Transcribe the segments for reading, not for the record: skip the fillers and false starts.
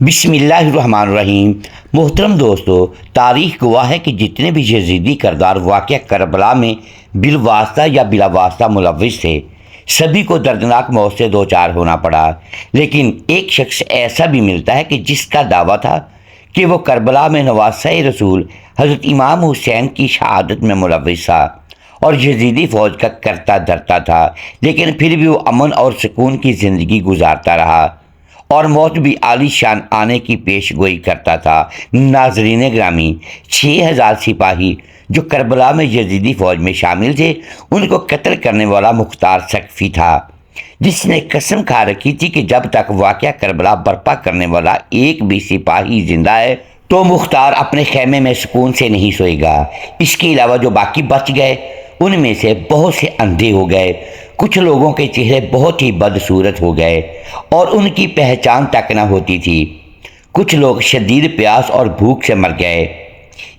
بسم اللہ الرحمن الرحیم۔ محترم دوستو، تاریخ گواہ ہے کہ جتنے بھی یزیدی کردار واقعہ کربلا میں بالواسطہ یا بلا واسطہ ملوث تھے، سبھی کو دردناک موت سے دوچار ہونا پڑا۔ لیکن ایک شخص ایسا بھی ملتا ہے کہ جس کا دعویٰ تھا کہ وہ کربلا میں نواسۂ رسول حضرت امام حسین کی شہادت میں ملوث تھا اور یزیدی فوج کا کرتا دھرتا تھا، لیکن پھر بھی وہ امن اور سکون کی زندگی گزارتا رہا اور موت بھی عالی شان آنے کی پیش گوئی کرتا تھا۔ ناظرین گرامی، 6000 سپاہی جو کربلا میں یزیدی فوج میں شامل تھے، ان کو قتل کرنے والا مختار ثقفی تھا، جس نے قسم کھا رکھی تھی کہ جب تک واقعہ کربلا برپا کرنے والا ایک بھی سپاہی زندہ ہے تو مختار اپنے خیمے میں سکون سے نہیں سوئے گا۔ اس کے علاوہ جو باقی بچ گئے ان میں سے بہت سے اندھے ہو گئے، کچھ لوگوں کے چہرے بہت ہی بدصورت ہو گئے اور ان کی پہچان تک نہ ہوتی تھی، کچھ لوگ شدید پیاس اور بھوک سے مر گئے۔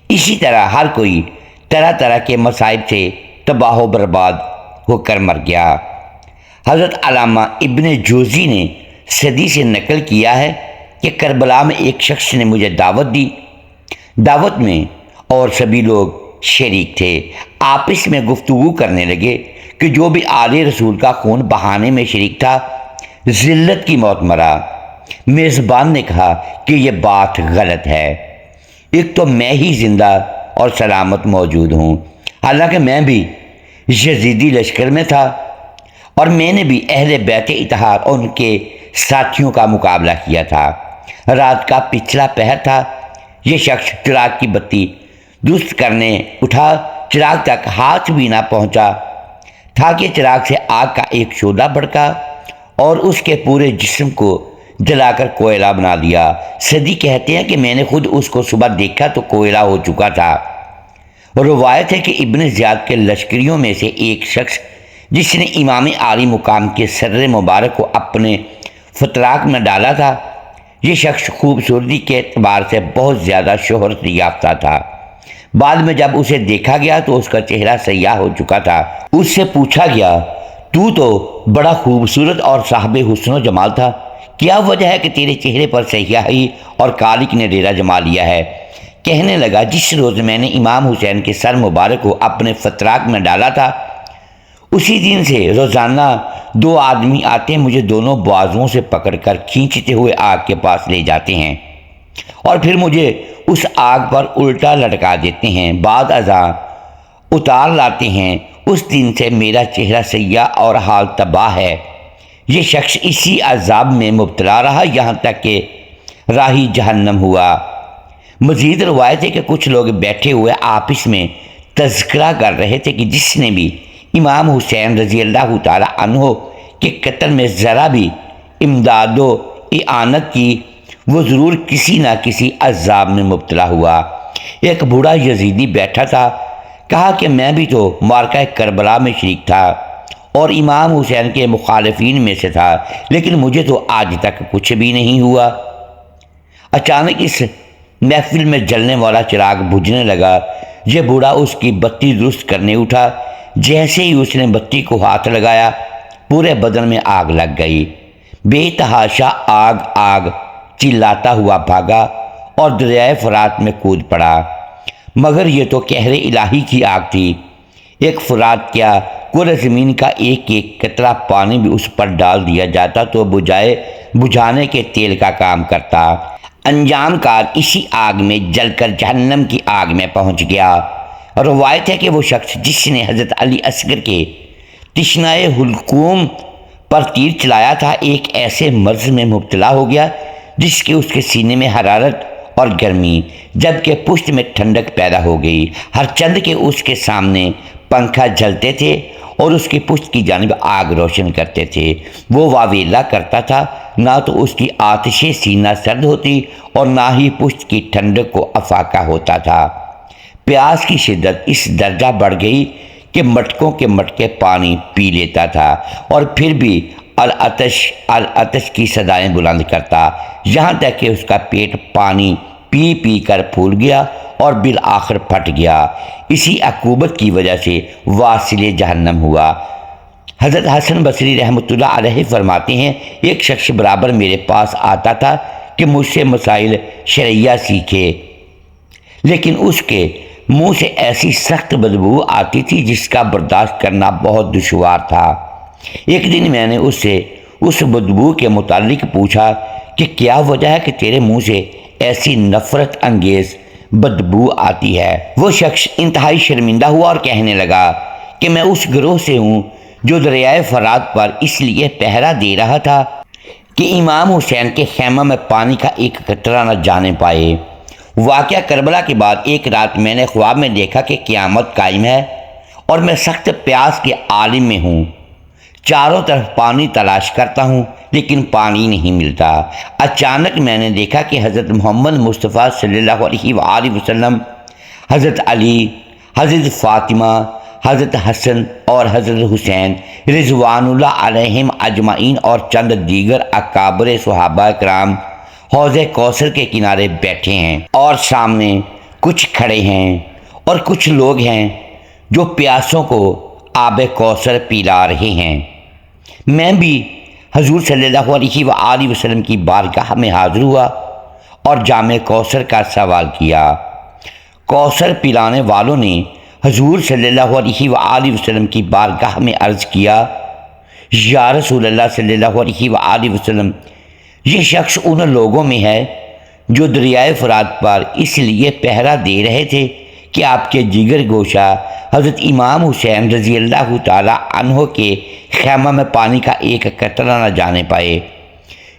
اسی طرح ہر کوئی طرح طرح کے مصائب سے تباہ و برباد ہو کر مر گیا۔ حضرت علامہ ابن جوزی نے صدی سے نقل کیا ہے کہ کربلا میں ایک شخص نے مجھے دعوت دی، دعوت میں اور سبھی لوگ شریک تھے، آپس میں گفتگو کرنے لگے کہ جو بھی آل رسول کا خون بہانے میں شریک تھا ذلت کی موت مرا۔ میزبان نے کہا کہ یہ بات غلط ہے، ایک تو میں ہی زندہ اور سلامت موجود ہوں، حالانکہ میں بھی یزیدی لشکر میں تھا اور میں نے بھی اہل بیت اطہار اور ان کے ساتھیوں کا مقابلہ کیا تھا۔ رات کا پچھلا پہر تھا، یہ شخص چراغ کی بتی درست کرنے اٹھا، چراغ تک ہاتھ بھی نہ پہنچا تھا کہ چراغ سے آگ کا ایک شعلہ بھڑکا اور اس کے پورے جسم کو جلا کر کوئلہ بنا دیا۔ صدی کہتے ہیں کہ میں نے خود اس کو صبح دیکھا تو کوئلہ ہو چکا تھا۔ روایت ہے کہ ابن زیاد کے لشکریوں میں سے ایک شخص جس نے امام عالی مقام کے سر مبارک کو اپنے فتراک میں ڈالا تھا، یہ شخص خوبصورتی کے اعتبار سے بہت زیادہ شہرت یافتہ تھا۔ بعد میں جب اسے دیکھا گیا تو اس کا چہرہ سیاہ ہو چکا تھا۔ اس سے پوچھا گیا، تو بڑا خوبصورت اور صاحب حسن و جمال تھا، کیا وجہ ہے کہ تیرے چہرے پر سیاہی اور کالک نے ڈیرا جما لیا ہے؟ کہنے لگا، جس روز میں نے امام حسین کے سر مبارک کو اپنے فتراک میں ڈالا تھا اسی دن سے روزانہ 2 آدمی آتے مجھے دونوں بازوؤں سے پکڑ کر کھینچتے ہوئے آگ کے پاس لے جاتے ہیں اور پھر مجھے اس آگ پر الٹا لٹکا دیتے ہیں، بعد ازاں اتار لاتے ہیں۔ اس دن سے میرا چہرہ سیاہ اور حال تباہ ہے۔ یہ شخص اسی عذاب میں مبتلا رہا یہاں تک کہ راہی جہنم ہوا۔ مزید روایت ہے کہ کچھ لوگ بیٹھے ہوئے آپس میں تذکرہ کر رہے تھے کہ جس نے بھی امام حسین رضی اللہ تعالی عنہ کے قتل میں ذرا بھی امداد و اعانت کی، وہ ضرور کسی نہ کسی عذاب میں مبتلا ہوا۔ ایک بوڑھا یزیدی بیٹھا تھا، کہا کہ میں بھی تو معرکہ کربلا میں شریک تھا اور امام حسین کے مخالفین میں سے تھا، لیکن مجھے تو آج تک کچھ بھی نہیں ہوا۔ اچانک اس محفل میں جلنے والا چراغ بجھنے لگا۔ یہ بوڑھا اس کی بتی درست کرنے اٹھا، جیسے ہی اس نے بتی کو ہاتھ لگایا پورے بدن میں آگ لگ گئی۔ بے تحاشا آگ آگ چلاتا ہوا بھاگا اور دریائے فرات میں کود پڑا، مگر یہ تو قہر الہی کی آگ تھی۔ ایک فرات کیا، کل زمین کا ایک ایک قطرہ پانی بھی اس پر ڈال دیا جاتا تو بجھانے کے تیل کا کام کرتا۔ انجام کار اسی آگ میں جل کر جہنم کی آگ میں پہنچ گیا۔ روایت ہے کہ وہ شخص جس نے حضرت علی اصغر کے تشنۂ حلقوم پر تیر چلایا تھا ایک ایسے مرض میں مبتلا ہو گیا جس کے اس کے سینے میں حرارت اور گرمی جبکہ پشت میں ٹھنڈک پیدا ہو گئی۔ ہر چند کے اس کے سامنے پنکھا جلتے تھے اور اس کی پشت کی جانب آگ روشن کرتے تھے۔ وہ واویلا کرتا تھا، نہ تو اس کی آتش سینہ سرد ہوتی اور نہ ہی پشت کی ٹھنڈک کو افاقہ ہوتا تھا۔ پیاس کی شدت اس درجہ بڑھ گئی کہ مٹکوں کے مٹکے پانی پی لیتا تھا اور پھر بھی العطش العطش کی صدائیں بلند کرتا، یہاں تک کہ اس کا پیٹ پانی پی پی کر پھول گیا اور بالآخر پھٹ گیا۔ اسی عقوبت کی وجہ سے واصل جہنم ہوا۔ حضرت حسن بصری رحمۃ اللہ علیہ فرماتے ہیں، ایک شخص برابر میرے پاس آتا تھا کہ مجھ سے مسائل شرعیہ سیکھے، لیکن اس کے منہ سے ایسی سخت بدبو آتی تھی جس کا برداشت کرنا بہت دشوار تھا۔ ایک دن میں نے اس سے اس بدبو کے متعلق پوچھا کہ کیا وجہ ہے کہ تیرے منہ سے ایسی نفرت انگیز بدبو آتی ہے؟ وہ شخص انتہائی شرمندہ ہوا اور کہنے لگا کہ میں اس گروہ سے ہوں جو دریائے فرات پر اس لیے پہرا دے رہا تھا کہ امام حسین کے خیمہ میں پانی کا ایک قطرہ نہ جانے پائے۔ واقعہ کربلا کے بعد ایک رات میں نے خواب میں دیکھا کہ قیامت قائم ہے اور میں سخت پیاس کے عالم میں ہوں، چاروں طرف پانی تلاش کرتا ہوں لیکن پانی نہیں ملتا۔ اچانک میں نے دیکھا کہ حضرت محمد مصطفیٰ صلی اللہ علیہ وآلہ وسلم، حضرت علی، حضرت فاطمہ، حضرت حسن اور حضرت حسین رضوان اللہ علیہم اجمعین اور چند دیگر اکابر صحابہ کرام حوض کوثر کے کنارے بیٹھے ہیں، اور سامنے کچھ کھڑے ہیں اور کچھ لوگ ہیں جو پیاسوں کو آب کوثر پلا رہے ہیں۔ میں بھی حضور صلی اللہ علیہ وآلہ وسلم کی بارگاہ میں حاضر ہوا اور جام کوثر کا سوال کیا۔ کوثر پلانے والوں نے حضور صلی اللہ علیہ وآلہ وسلم کی بارگاہ میں عرض کیا، یا رسول اللہ صلی اللہ علیہ وآلہ وسلم، یہ شخص ان لوگوں میں ہے جو دریائے فرات پر اس لیے پہرا دے رہے تھے کہ آپ کے جگر گوشہ حضرت امام حسین رضی اللہ تعالی عنہ کے خیمہ میں پانی کا ایک قطرہ نہ جانے پائے۔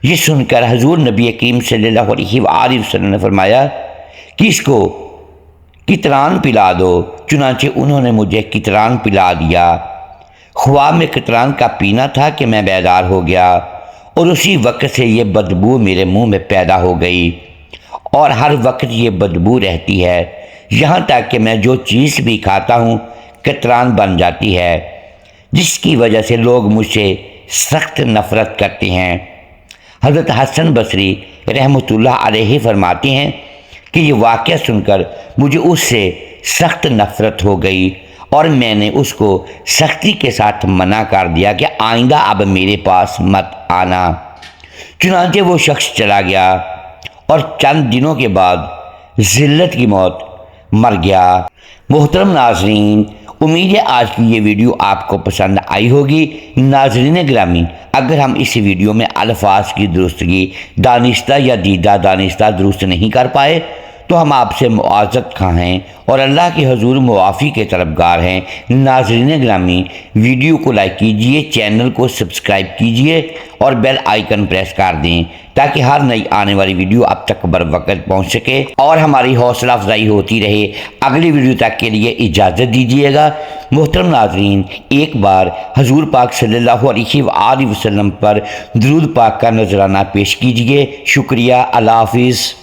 یہ سن کر حضور نبی کریم صلی اللہ علیہ وآلہ وسلم نے فرمایا کہ اس کو قطران پلا دو۔ چنانچہ انہوں نے مجھے قطران پلا دیا۔ خواب میں قطران کا پینا تھا کہ میں بیدار ہو گیا اور اسی وقت سے یہ بدبو میرے منہ میں پیدا ہو گئی اور ہر وقت یہ بدبو رہتی ہے، یہاں تک کہ میں جو چیز بھی کھاتا ہوں قطران بن جاتی ہے، جس کی وجہ سے لوگ مجھ سے سخت نفرت کرتے ہیں۔ حضرت حسن بصری رحمۃ اللہ علیہ فرماتے ہیں کہ یہ واقعہ سن کر مجھے اس سے سخت نفرت ہو گئی اور میں نے اس کو سختی کے ساتھ منع کر دیا کہ آئندہ اب میرے پاس مت آنا۔ چنانچہ وہ شخص چلا گیا اور چند دنوں کے بعد ذلت کی موت مر گیا۔ محترم ناظرین، امید ہے آج کی یہ ویڈیو آپ کو پسند آئی ہوگی۔ ناظرین گرامی، اگر ہم اس ویڈیو میں الفاظ کی درستگی دانستہ یا دیدہ دانستہ درست نہیں کر پائے تو ہم آپ سے معذرت خواہ ہیں اور اللہ کے حضور معافی کے طلبگار ہیں۔ ناظرین گرامی، ویڈیو کو لائک کیجئے، چینل کو سبسکرائب کیجئے اور بیل آئیکن پریس کر دیں تاکہ ہر نئی آنے والی ویڈیو اب تک بر وقت پہنچ سکے اور ہماری حوصلہ افزائی ہوتی رہے۔ اگلی ویڈیو تک کے لیے اجازت دیجیے گا۔ محترم ناظرین، ایک بار حضور پاک صلی اللہ علیہ وآلہ وسلم پر درود پاک کا نذرانہ پیش کیجئے۔ شکریہ، اللہ حافظ۔